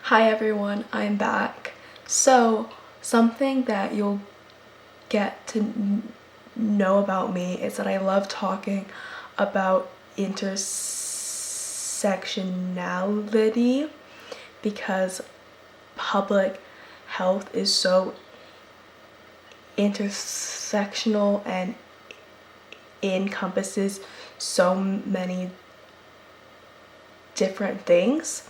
Hi everyone, I'm back. So, something that you'll get to know about me is that I love talking about intersectionality because public health is so intersectional and encompasses so many different things.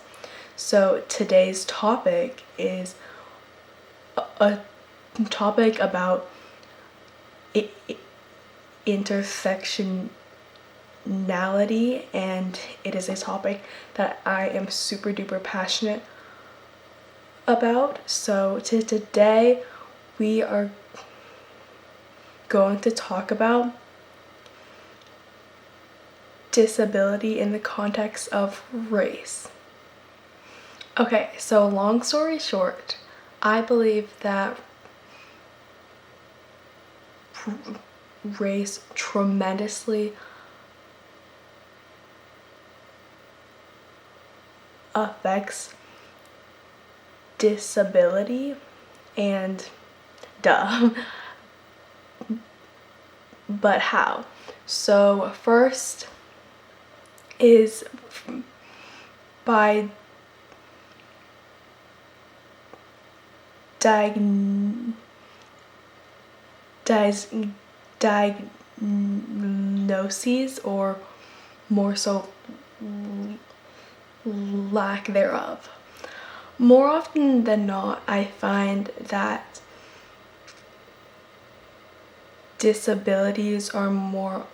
So today's topic is a topic about intersectionality, and it is a topic that I am super duper passionate about. So today we are going to talk about disability in the context of race. Okay, so long story short, I believe that race tremendously affects disability, and duh. But how? So first is by diagnoses, or more so lack thereof. More often than not, I find that disabilities are more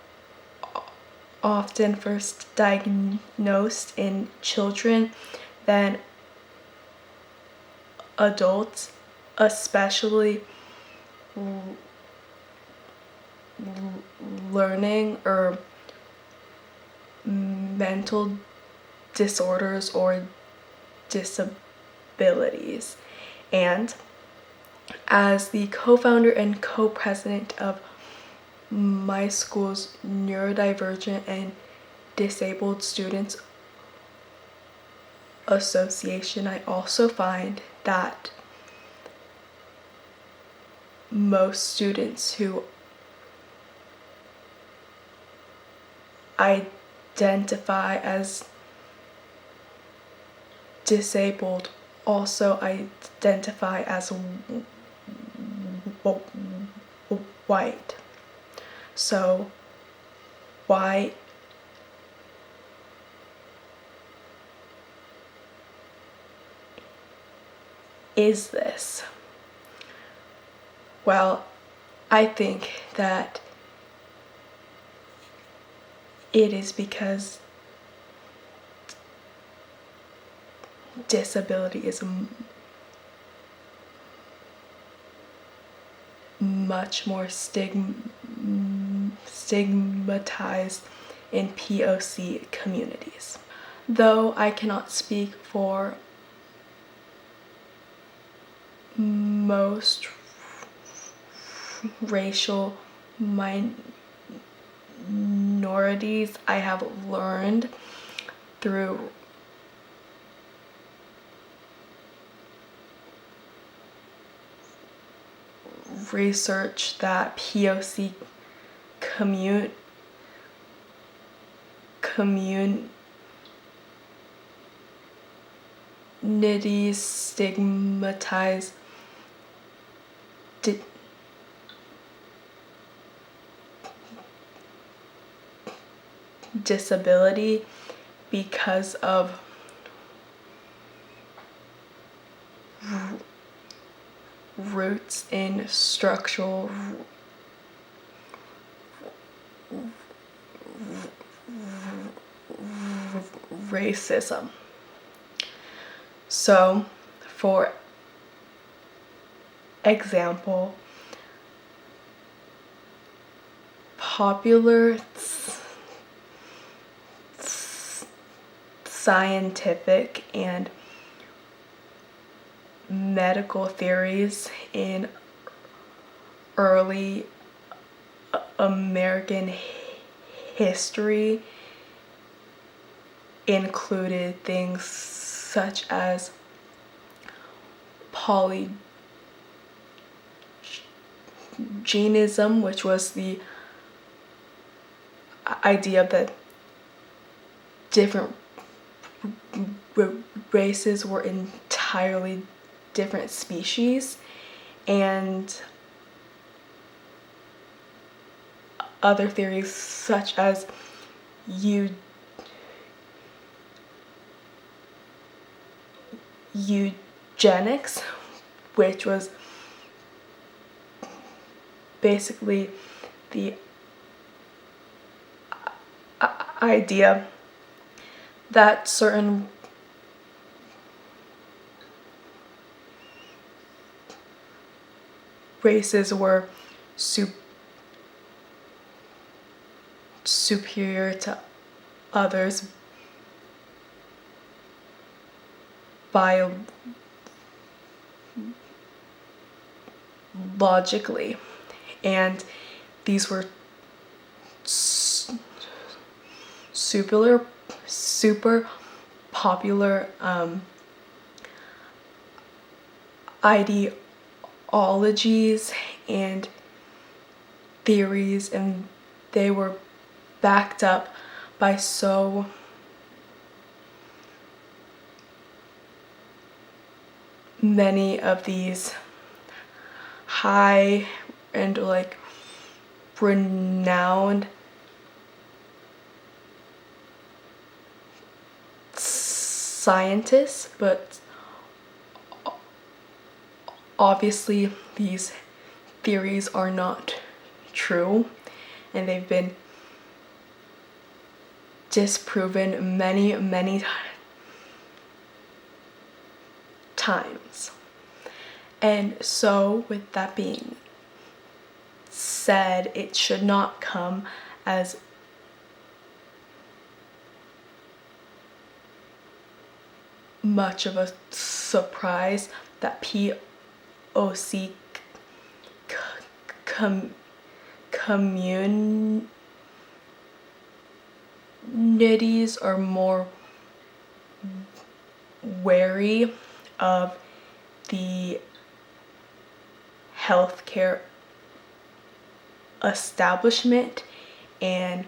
often first diagnosed in children than adults, especially learning or mental disorders or disabilities. And as the co-founder and co-president of my school's neurodivergent and disabled students association, I also find that most students who identify as disabled also identify as white. So why is this? Well, I think that it is because disability is much more stigmatized in POC communities. Though I cannot speak for most racial minorities, I have learned through research that POC communities stigmatize disability because of roots in structural racism. So, for example, popular scientific and medical theories in early American history included things such as polygenism, which was the idea that different races were entirely different species, and other theories such as eugenics, which was basically the idea that certain races were superior to others biologically, and these were super popular ideologies and theories, and they were backed up by so many of these high and like renowned scientists, but obviously these theories are not true, and they've been disproven many times. And so with that being said, it should not come as much of a surprise that POC communities are more wary of the healthcare establishment and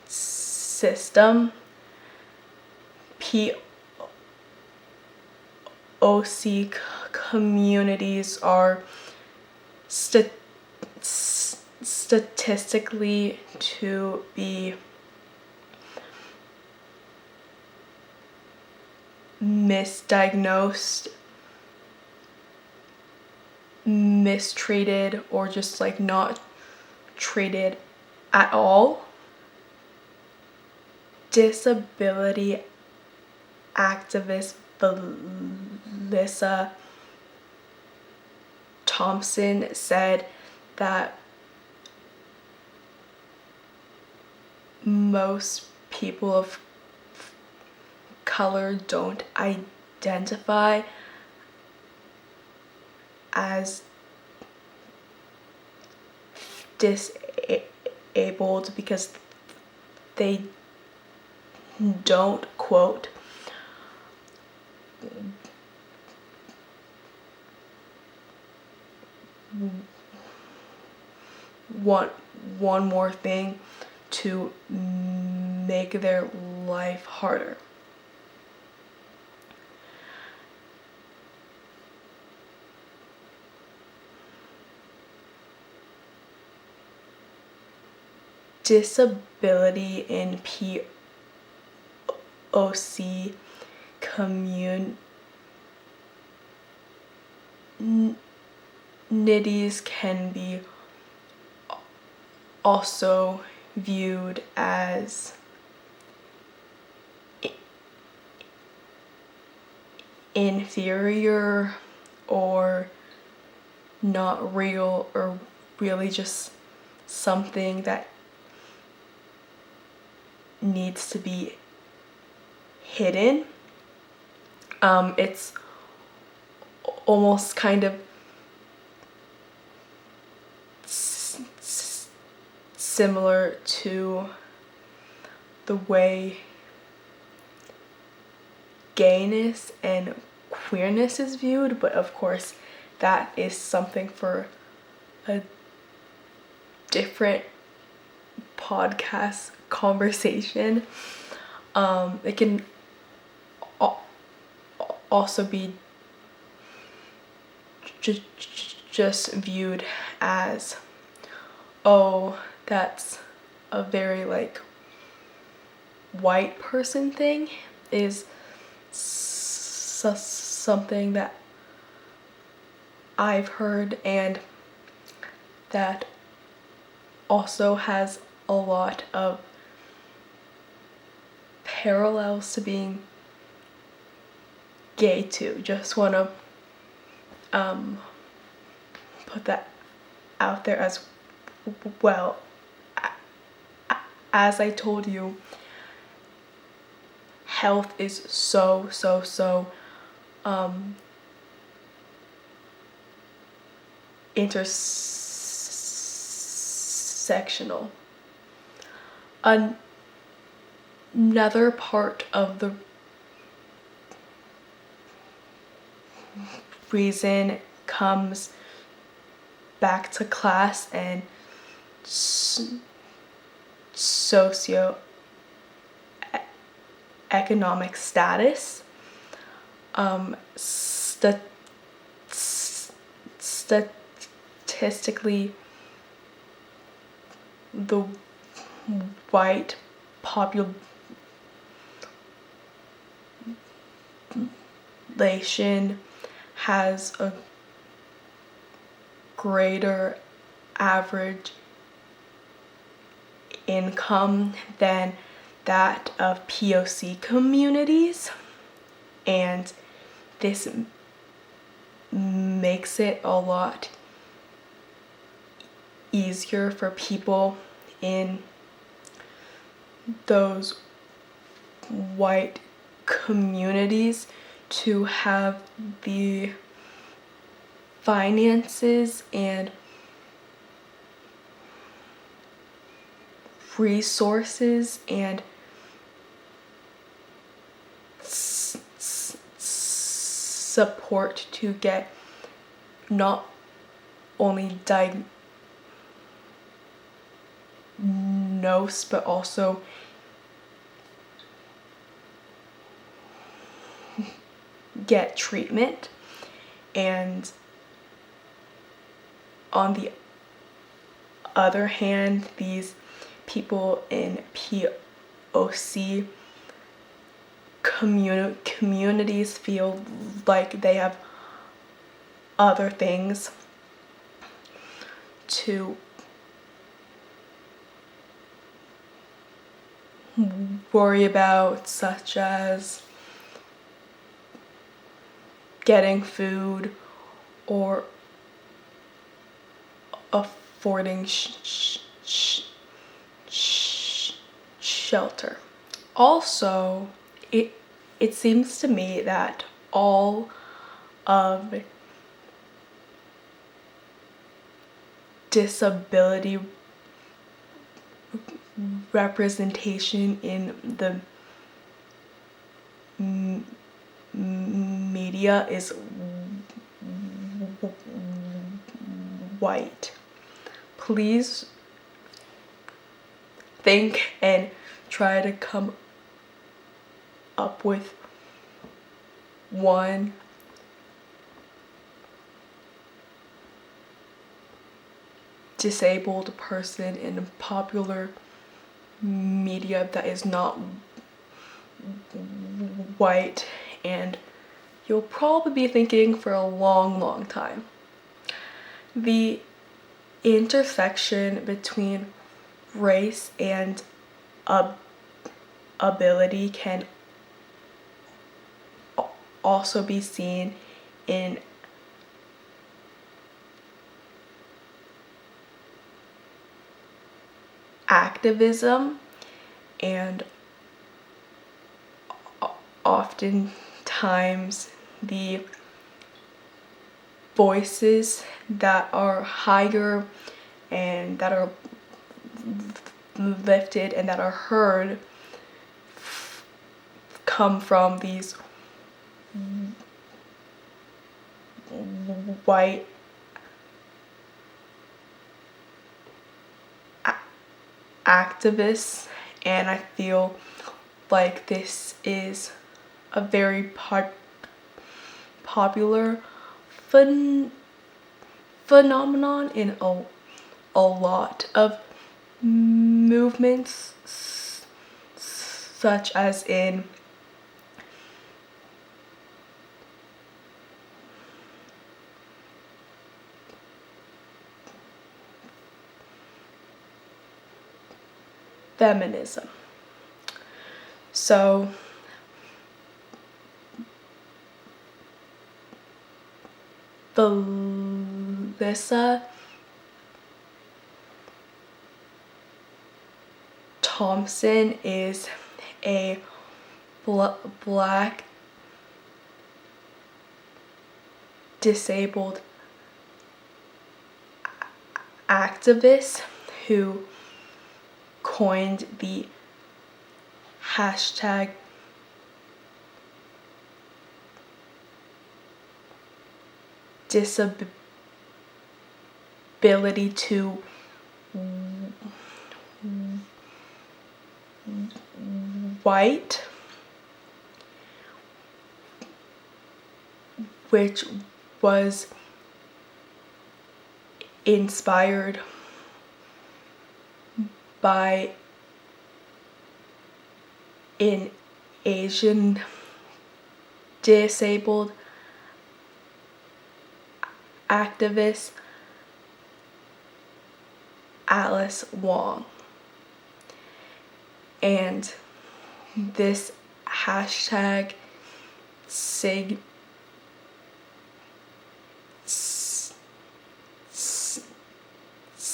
system. POC communities are statistically to be misdiagnosed, mistreated, or just like not treated at all. Disability activist Melissa Thompson said that most people of color don't identify as disabled because they don't, quote, want one more thing to make their life harder. Disability in POC communities can be also viewed as inferior or not real, or really just something that needs to be hidden. It's almost kind of similar to the way gayness and queerness is viewed, but of course that is something for a different podcast conversation. It can also be just viewed as, oh, that's a very like white person thing, is something that I've heard, and that also has a lot of parallels to being gay too. Just want to put that out there as well. As I told you, health is so intersectional. Another part of the reason comes back to class and socio-economic status. Statistically, the white population has a greater average income than that of POC communities, and this makes it a lot easier for people in those white communities to have the finances and resources and support to get not only diagnosed but also get treatment. And on the other hand, these people in POC communities feel like they have other things to worry about, such as getting food or affording shelter. Also, it seems to me that all of disability representation in the media is white. Please think and try to come up with one disabled person in popular media that is not white, and you'll probably be thinking for a long time. The intersection between race and ability can also be seen in activism, and oftentimes the voices that are higher and that are lifted and that are heard come from these white activists, and I feel like this is a very popular phenomenon in a lot of movements, such as in feminism. So Felissa Thompson is a black disabled activist who coined the hashtag disability to white, which was inspired by an Asian disabled activist, Alice Wong. And this hashtag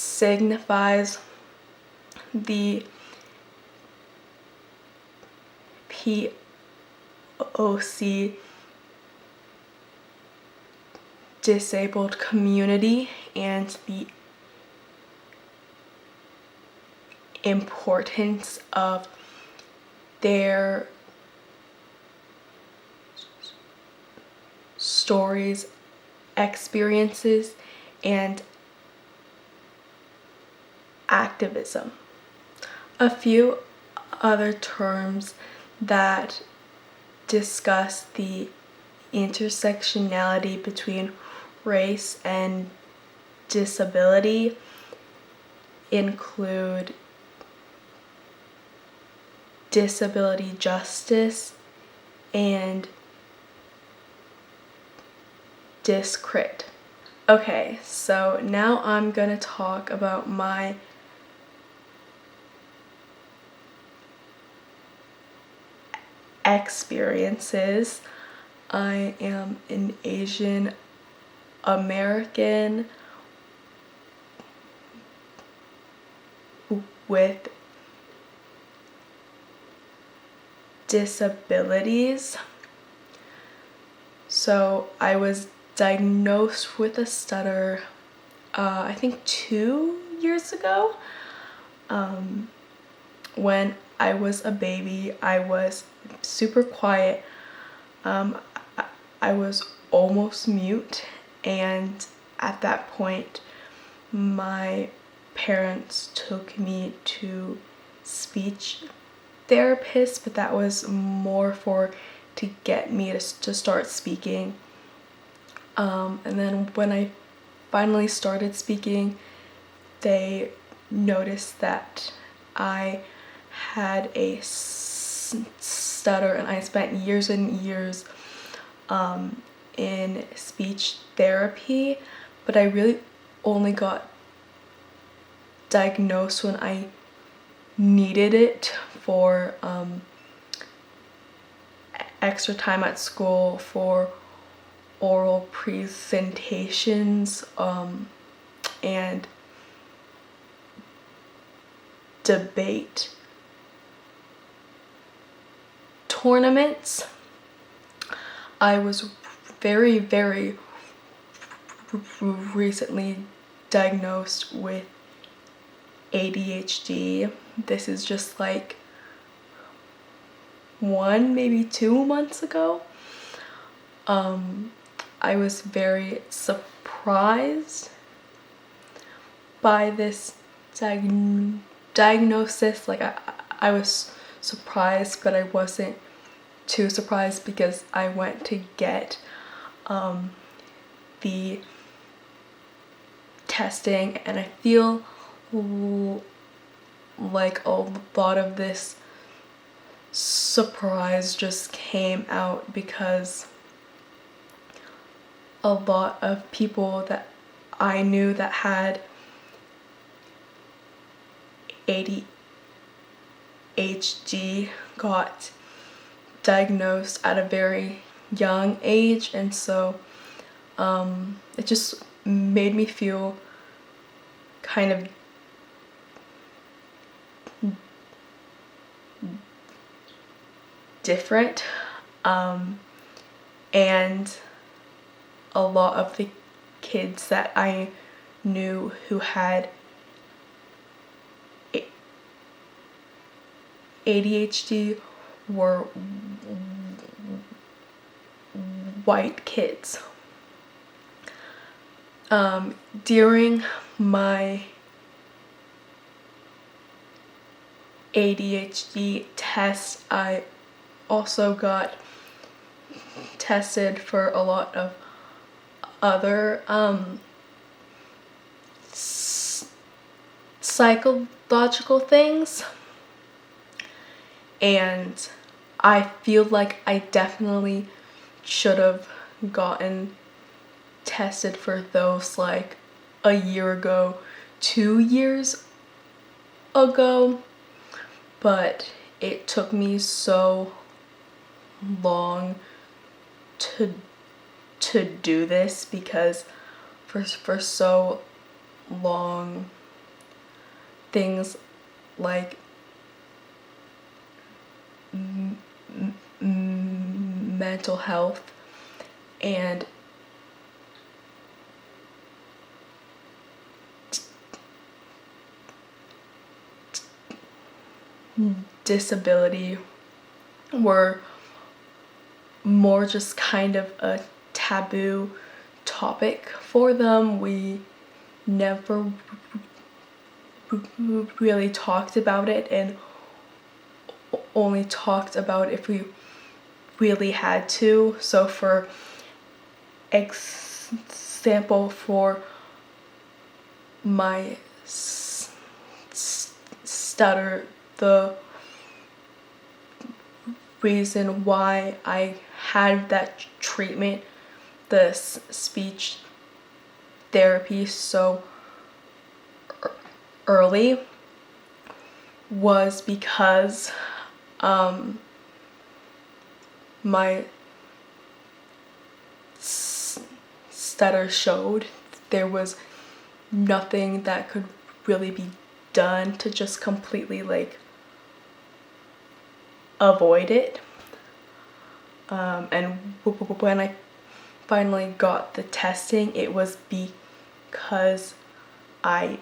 signifies the POC disabled community and the importance of their stories, experiences, and activism. A few other terms that discuss the intersectionality between race and disability include disability justice and discrit. Okay, so now I'm gonna talk about my experiences. I am an Asian American with disabilities. So I was diagnosed with a stutter I think 2 years ago. When I was a baby, I was super quiet. I was almost mute, and at that point my parents took me to speech therapist, but that was more to get me to start speaking. And then when I finally started speaking, they noticed that I had a stutter, and I spent years and years in speech therapy, but I really only got diagnosed when I needed it for extra time at school, for oral presentations, and debate tournaments. I was very, very recently diagnosed with ADHD. This is just like 1, maybe 2 months ago. I was very surprised by this diagnosis. Like I was surprised, but I wasn't too surprised because I went to get the testing, and I feel like a lot of this surprise just came out because a lot of people that I knew that had ADHD got diagnosed at a very young age, and so it just made me feel kind of different, and a lot of the kids that I knew who had ADHD were white kids. During my ADHD test, I also got tested for a lot of other psychological things, and I feel like I definitely should have gotten tested for those like a year ago, 2 years ago, but it took me so long to do this because for so long things like mental health and disability were more just kind of a taboo topic for them. We never really talked about it, and only talked about if we really had to. So for example, for my stutter, the reason why I had that treatment, the speech therapy, so early was because my stutter showed there was nothing that could really be done to just completely like avoid it. And when I finally got the testing, it was because I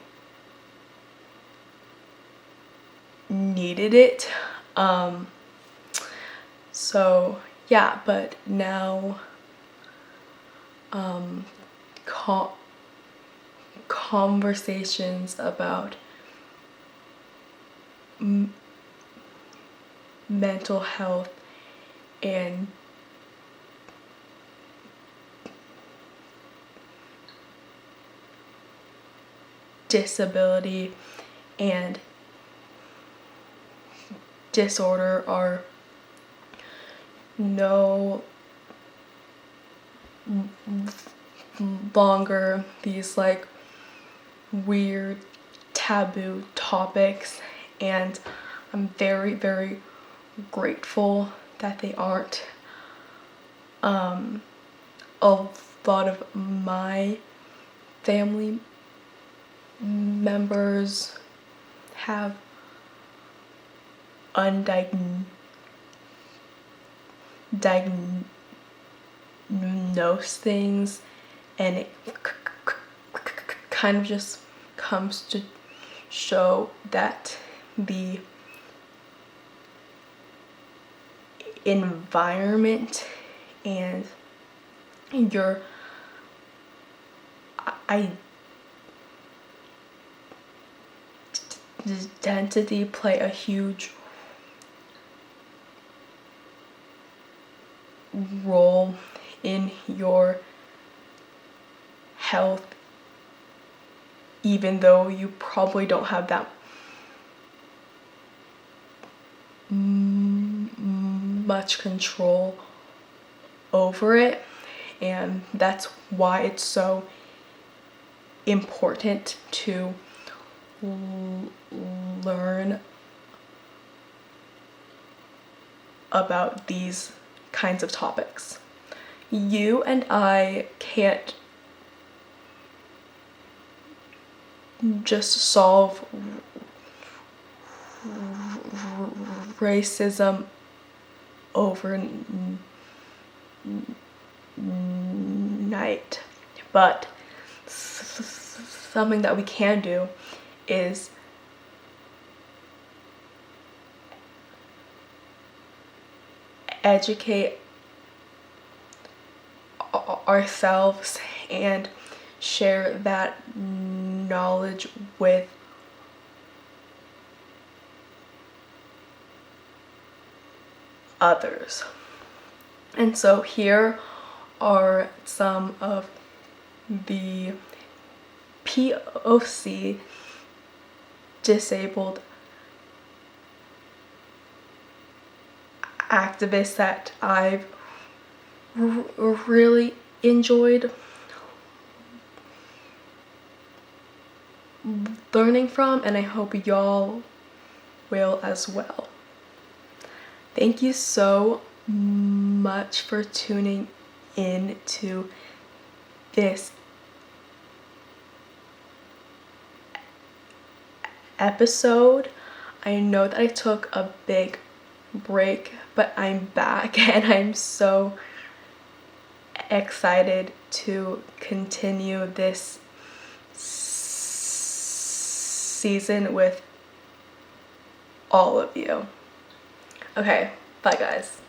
needed it. So yeah, but now conversations about mental health and disability and disorder are no longer these like weird taboo topics, and I'm very, very grateful that they aren't. A lot of my family members have undiagnosed things, and it kind of just comes to show that the environment and your identity play a huge role in your health, even though you probably don't have that much control over it. And that's why it's so important to learn about these kinds of topics. You and I can't just solve racism overnight, but something that we can do is educate ourselves and share that knowledge with others. And so here are some of the POC disabled activists that I've really enjoyed learning from, and I hope y'all will as well. Thank you so much for tuning in to this episode. I know that I took a big break, but I'm back and I'm so excited to continue this season with all of you. Okay, bye guys.